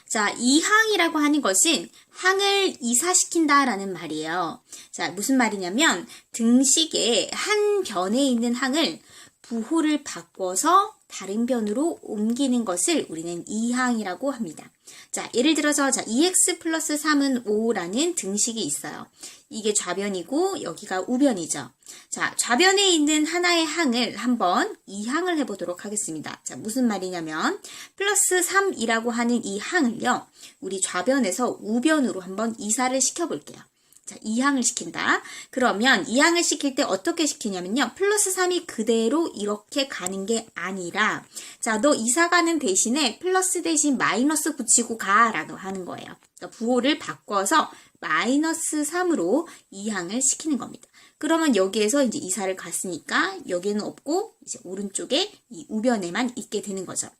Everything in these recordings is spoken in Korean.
자, 이항이라고 하는 것은 항을 이사시킨다라는 말이에요. 자, 무슨 말이냐면 등식의 한 변에 있는 항을 부호를 바꿔서 다른 변으로 옮기는 것을 우리는 이항이라고 합니다. 자, 예를 들어서 2x 플러스 3은 5라는 등식이 있어요. 이게 좌변이고 여기가 우변이죠. 자, 좌변에 있는 하나의 항을 한번 이항을 해보도록 하겠습니다. 자, 무슨 말이냐면 플러스 3이라고 하는 이 항을요, 우리 좌변에서 우변으로 한번 이사를 시켜볼게요. 자, 이항을 시킨다. 그러면 이항을 시킬 때 어떻게 시키냐면요, 플러스 3이 그대로 이렇게 가는 게 아니라, 자, 너 이사 가는 대신에 플러스 대신 마이너스 붙이고 가라고 하는 거예요. 그러니까 부호를 바꿔서 마이너스 3으로 이항을 시키는 겁니다. 그러면 여기에서 이제 이사를 갔으니까 여기는 없고 이제 오른쪽에 이 우변에만 있게 되는 거죠.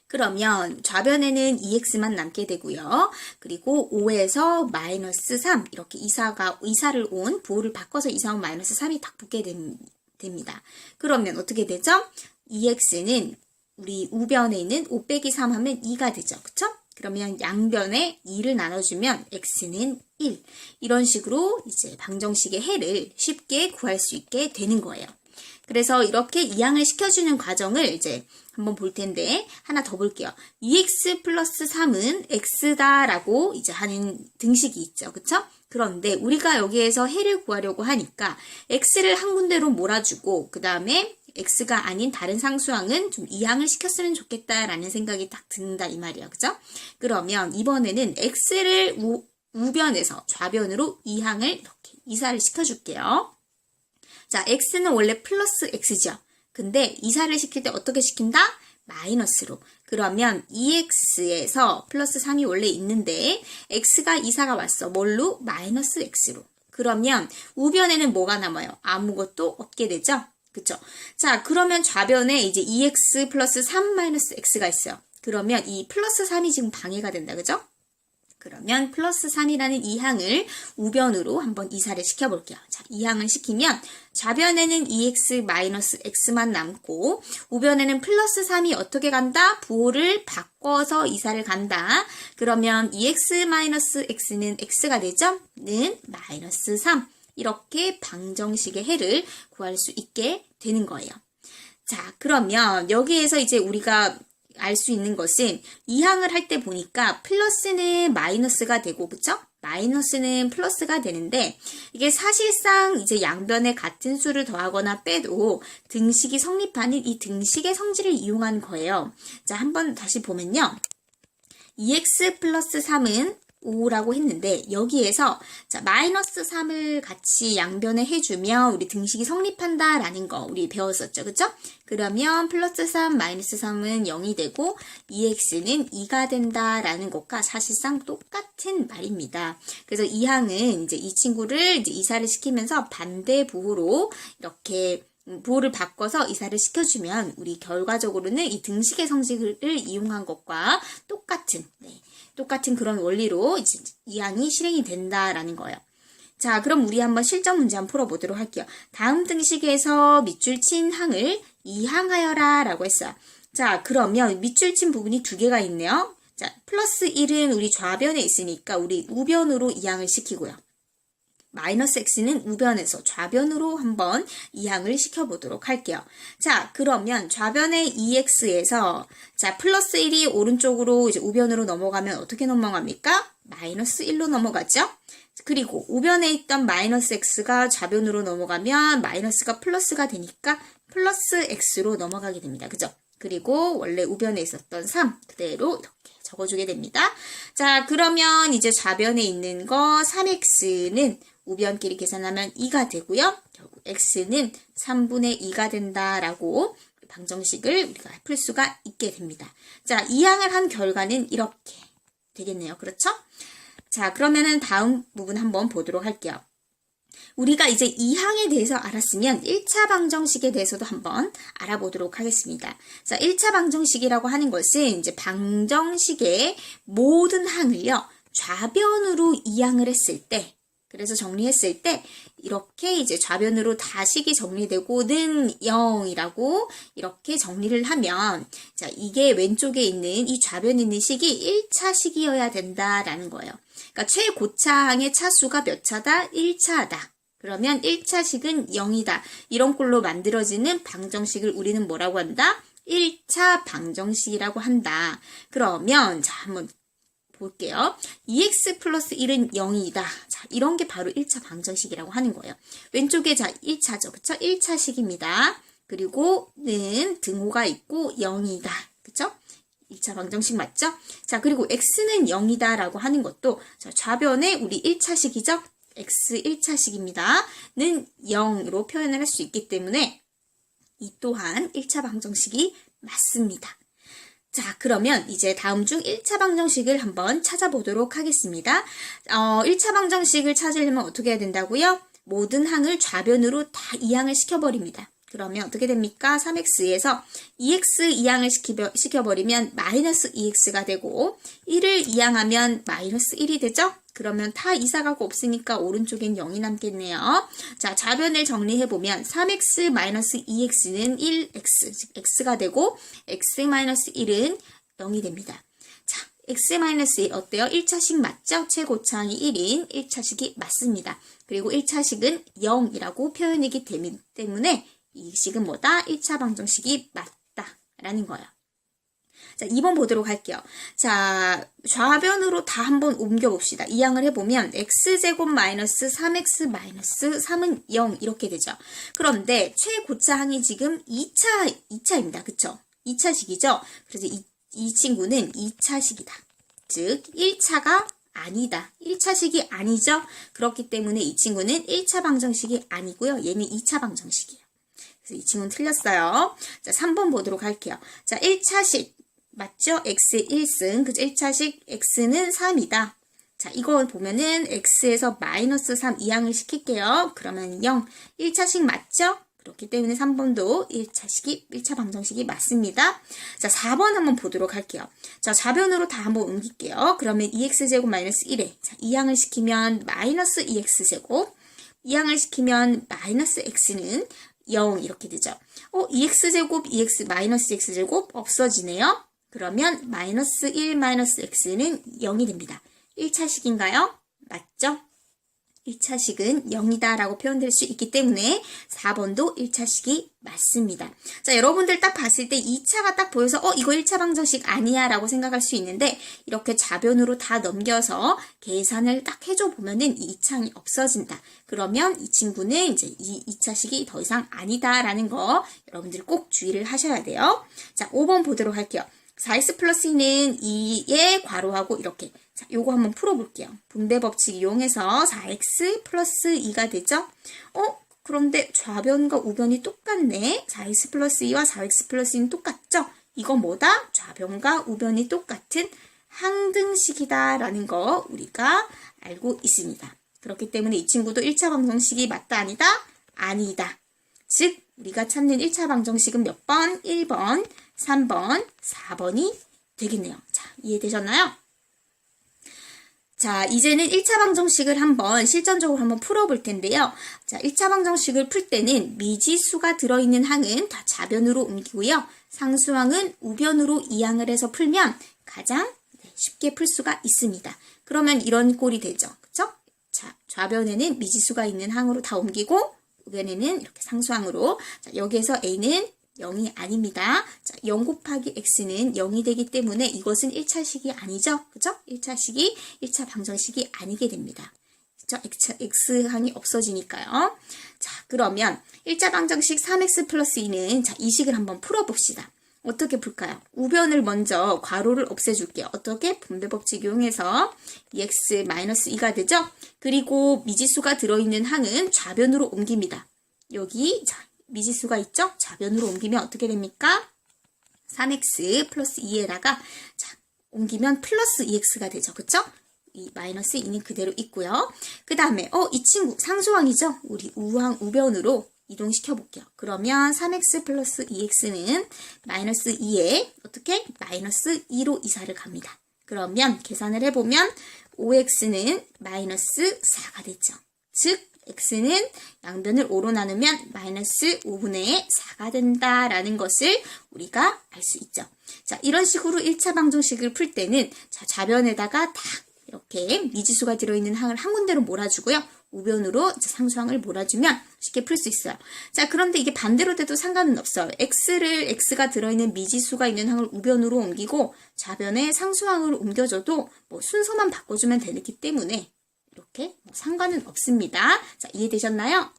그러면 좌변에는 2x만 남게 되고요. 그리고 5에서 마이너스 3 이렇게 이사를 온 부호를 바꿔서 이사 온 마이너스 3이 딱 붙게 됩니다. 그러면 어떻게 되죠? 2x는 우리 우변에 있는 5 빼기 3 하면 2가 되죠. 그쵸? 그러면 양변에 2를 나눠주면 x는 1. 이런 식으로 이제 방정식의 해를 쉽게 구할 수 있게 되는 거예요. 그래서 이렇게 이항을 시켜주는 과정을 이제 한번 볼 텐데, 하나 더 볼게요. 2x 플러스 3은 x다라고 이제 하는 등식이 있죠. 그쵸? 그런데 우리가 여기에서 해를 구하려고 하니까 x를 한 군데로 몰아주고 그 다음에 x가 아닌 다른 상수항은 좀 이항을 시켰으면 좋겠다라는 생각이 딱 든다 이 말이야. 그죠? 그러면 이번에는 x를 우변에서 좌변으로 이항을 이렇게 이사를 시켜줄게요. 자, x는 원래 플러스 x죠. 근데 이사를 시킬 때 어떻게 시킨다? 마이너스로. 그러면 2x에서 플러스 3이 원래 있는데 x가 이사가 왔어. 뭘로? 마이너스 x로. 그러면 우변에는 뭐가 남아요? 아무것도 없게 되죠? 그쵸? 자, 그러면 좌변에 이제 2x 플러스 3 마이너스 x가 있어요. 그러면 이 플러스 3이 지금 방해가 된다. 그죠? 그러면 플러스 3이라는 이 항을 우변으로 한번 이사를 시켜볼게요. 자, 이 항을 시키면 좌변에는 2x 마이너스 x만 남고 우변에는 플러스 3이 어떻게 간다? 부호를 바꿔서 이사를 간다. 그러면 2x 마이너스 x는 x가 되죠? 는 마이너스 3. 이렇게 방정식의 해를 구할 수 있게 되는 거예요. 자, 그러면 여기에서 이제 우리가 알 수 있는 것은 이항을 할 때 보니까 플러스는 마이너스가 되고, 그쵸? 마이너스는 플러스가 되는데, 이게 사실상 이제 양변에 같은 수를 더하거나 빼도 등식이 성립하는 이 등식의 성질을 이용한 거예요. 자, 한번 다시 보면요. 2x 플러스 3은 5라고 했는데 여기에서 자, 마이너스 3을 같이 양변에 해주면 우리 등식이 성립한다라는 거 우리 배웠었죠. 그쵸? 그러면 플러스 3 마이너스 3은 0이 되고 2x는 2가 된다라는 것과 사실상 똑같은 말입니다. 그래서 이 항은 이제 이 친구를 이제 이사를 시키면서 반대 부호로 이렇게 부호를 바꿔서 이사를 시켜주면 우리 결과적으로는 이 등식의 성질을 이용한 것과 똑같은 그런 원리로 이제 이 항이 실행이 된다라는 거예요. 자, 그럼 우리 한번 실전 문제 한번 풀어보도록 할게요. 다음 등식에서 밑줄 친 항을 이항하여라 라고 했어요. 자, 그러면 밑줄 친 부분이 두 개가 있네요. 자, 플러스 1은 우리 좌변에 있으니까 우리 우변으로 이항을 시키고요. 마이너스 x는 우변에서 좌변으로 한번 이항을 시켜보도록 할게요. 자, 그러면 좌변의 2x에서 자 플러스 1이 오른쪽으로 이제 우변으로 넘어가면 어떻게 넘어갑니까? 마이너스 1로 넘어가죠? 그리고 우변에 있던 마이너스 x가 좌변으로 넘어가면 마이너스가 플러스가 되니까 플러스 x로 넘어가게 됩니다. 그죠? 그리고 원래 우변에 있었던 3 그대로 이렇게 적어주게 됩니다. 자, 그러면 이제 좌변에 있는 거 3x는 우변끼리 계산하면 2가 되고요. 결국 x는 3분의 2가 된다라고 방정식을 우리가 풀 수가 있게 됩니다. 자, 이항을 한 결과는 이렇게 되겠네요. 그렇죠? 자, 그러면은 다음 부분 한번 보도록 할게요. 우리가 이제 이항에 대해서 알았으면 1차 방정식에 대해서도 한번 알아보도록 하겠습니다. 자, 1차 방정식이라고 하는 것은 이제 방정식의 모든 항을요, 좌변으로 이항을 했을 때 그래서 정리했을 때 이렇게 이제 좌변으로 다 식이 정리되고는 0이라고 이렇게 정리를 하면 자, 이게 왼쪽에 있는 이 좌변에 있는 식이 1차 식이어야 된다라는 거예요. 그러니까 최고차항의 차수가 몇 차다? 1차다. 그러면 1차 식은 0이다. 이런 꼴로 만들어지는 방정식을 우리는 뭐라고 한다? 1차 방정식이라고 한다. 그러면 자, 한번 볼게요. 2x 플러스 1은 0이다. 자, 이런 게 바로 1차 방정식이라고 하는 거예요. 왼쪽에 자, 1차죠. 그쵸? 1차식입니다. 그리고는 등호가 있고 0이다. 그쵸? 1차 방정식 맞죠? 자, 그리고 x는 0이다 라고 하는 것도 자, 좌변에 우리 1차식이죠? x 1차식입니다. 는 0으로 표현을 할 수 있기 때문에 이 또한 1차 방정식이 맞습니다. 자, 그러면 이제 다음 중 1차 방정식을 한번 찾아보도록 하겠습니다. 1차 방정식을 찾으려면 어떻게 해야 된다고요? 모든 항을 좌변으로 다 이항을 시켜버립니다. 그러면 어떻게 됩니까? 3x에서 2x 이항을 시켜버리면 마이너스 2x가 되고 1을 이항하면 마이너스 1이 되죠? 그러면 다 이사가고 없으니까 오른쪽엔 0이 남겠네요. 자, 좌변을 정리해보면 3x 마이너스 2x는 1x, 즉 x가 되고 x 마이너스 1은 0이 됩니다. 자, x 마이너스 1 어때요? 1차식 맞죠? 최고차항이 1인 1차식이 맞습니다. 그리고 1차식은 0이라고 표현이기 때문에 이 식은 뭐다? 1차 방정식이 맞다라는 거예요. 자, 2번 보도록 할게요. 자, 좌변으로 다 한번 옮겨봅시다. 이항을 해보면 x제곱 마이너스 3x 마이너스 3은 0 이렇게 되죠. 그런데 최고차항이 지금 2차입니다. 그쵸? 2차식이죠? 그래서 이 친구는 2차식이다. 즉 1차가 아니다. 1차식이 아니죠? 그렇기 때문에 이 친구는 1차 방정식이 아니고요. 얘는 2차 방정식이에요. 그래서 이 친구는 틀렸어요. 자, 3번 보도록 할게요. 자, 1차식 맞죠? x 1승. 그죠? 1차식 x는 3이다. 자, 이거 보면은 x에서 마이너스 3 이항을 시킬게요. 그러면 0. 1차식 맞죠? 그렇기 때문에 3번도 1차 방정식이 맞습니다. 자, 4번 한번 보도록 할게요. 자, 좌변으로 다 한번 옮길게요. 그러면 2x제곱 마이너스 1에 자, 이항을 시키면 마이너스 2x제곱 이항을 시키면 마이너스 x는 0 이렇게 되죠. 2x제곱, 2x 마이너스 x제곱 없어지네요. 그러면 마이너스 1 마이너스 x는 0이 됩니다. 1차식인가요? 맞죠? 1차식은 0이다 라고 표현될 수 있기 때문에 4번도 1차식이 맞습니다. 자, 여러분들 딱 봤을 때 2차가 딱 보여서 이거 1차 방정식 아니야 라고 생각할 수 있는데 이렇게 좌변으로 다 넘겨서 계산을 딱 해줘 보면은 2차항이 없어진다. 그러면 이 친구는 이제 이 2차식이 더 이상 아니다 라는 거 여러분들 꼭 주의를 하셔야 돼요. 자, 5번 보도록 할게요. 4x 플러스 2는 2에 괄호하고 이렇게 자, 요거 한번 풀어볼게요. 분배 법칙 이용해서 4x 플러스 2가 되죠? 그런데 좌변과 우변이 똑같네. 4x 플러스 2와 4x 플러스 2는 똑같죠? 이건 뭐다? 좌변과 우변이 똑같은 항등식이다 라는 거 우리가 알고 있습니다. 그렇기 때문에 이 친구도 1차 방정식이 맞다 아니다? 아니다. 즉 우리가 찾는 1차 방정식은 몇 번? 1번, 3번, 4번이 되겠네요. 자, 이해되셨나요? 자, 이제는 1차 방정식을 한번 실전적으로 한번 풀어볼 텐데요. 자, 1차 방정식을 풀 때는 미지수가 들어있는 항은 다 좌변으로 옮기고요. 상수항은 우변으로 이항을 해서 풀면 가장 쉽게 풀 수가 있습니다. 그러면 이런 꼴이 되죠. 그쵸? 자, 좌변에는 미지수가 있는 항으로 다 옮기고 우변에는 이렇게 상수항으로 자, 여기에서 A는 0이 아닙니다. 자, 0 곱하기 x는 0이 되기 때문에 이것은 1차식이 아니죠. 그죠? 1차식이 1차 방정식이 아니게 됩니다. 그죠? x항이 없어지니까요. 자, 그러면 1차 방정식 3x 플러스 2는 자, 이 식을 한번 풀어봅시다. 어떻게 풀까요? 우변을 먼저 괄호를 없애줄게요. 어떻게? 분배법칙 이용해서 2x 마이너스 2가 되죠? 그리고 미지수가 들어있는 항은 좌변으로 옮깁니다. 여기 자, 미지수가 있죠? 좌변으로 옮기면 어떻게 됩니까? 3x 플러스 2에다가 자, 옮기면 플러스 2x가 되죠. 그쵸? 이 마이너스 2는 그대로 있고요. 그 다음에 이 친구 상수항이죠? 우리 우항 우변으로 이동시켜 볼게요. 그러면 3x 플러스 2x는 마이너스 2에 어떻게? 마이너스 2로 이사를 갑니다. 그러면 계산을 해보면 5x는 마이너스 4가 되죠. 즉 x는 양변을 5로 나누면 마이너스 5분의 4가 된다라는 것을 우리가 알 수 있죠. 자, 이런 식으로 1차 방정식을 풀 때는 자, 좌변에다가 딱 이렇게 미지수가 들어있는 항을 한 군데로 몰아주고요. 우변으로 상수항을 몰아주면 쉽게 풀 수 있어요. 자, 그런데 이게 반대로 돼도 상관은 없어요. x가 들어있는 미지수가 있는 항을 우변으로 옮기고 좌변에 상수항을 옮겨줘도 뭐 순서만 바꿔주면 되기 때문에 이렇게 상관은 없습니다. 자, 이해되셨나요?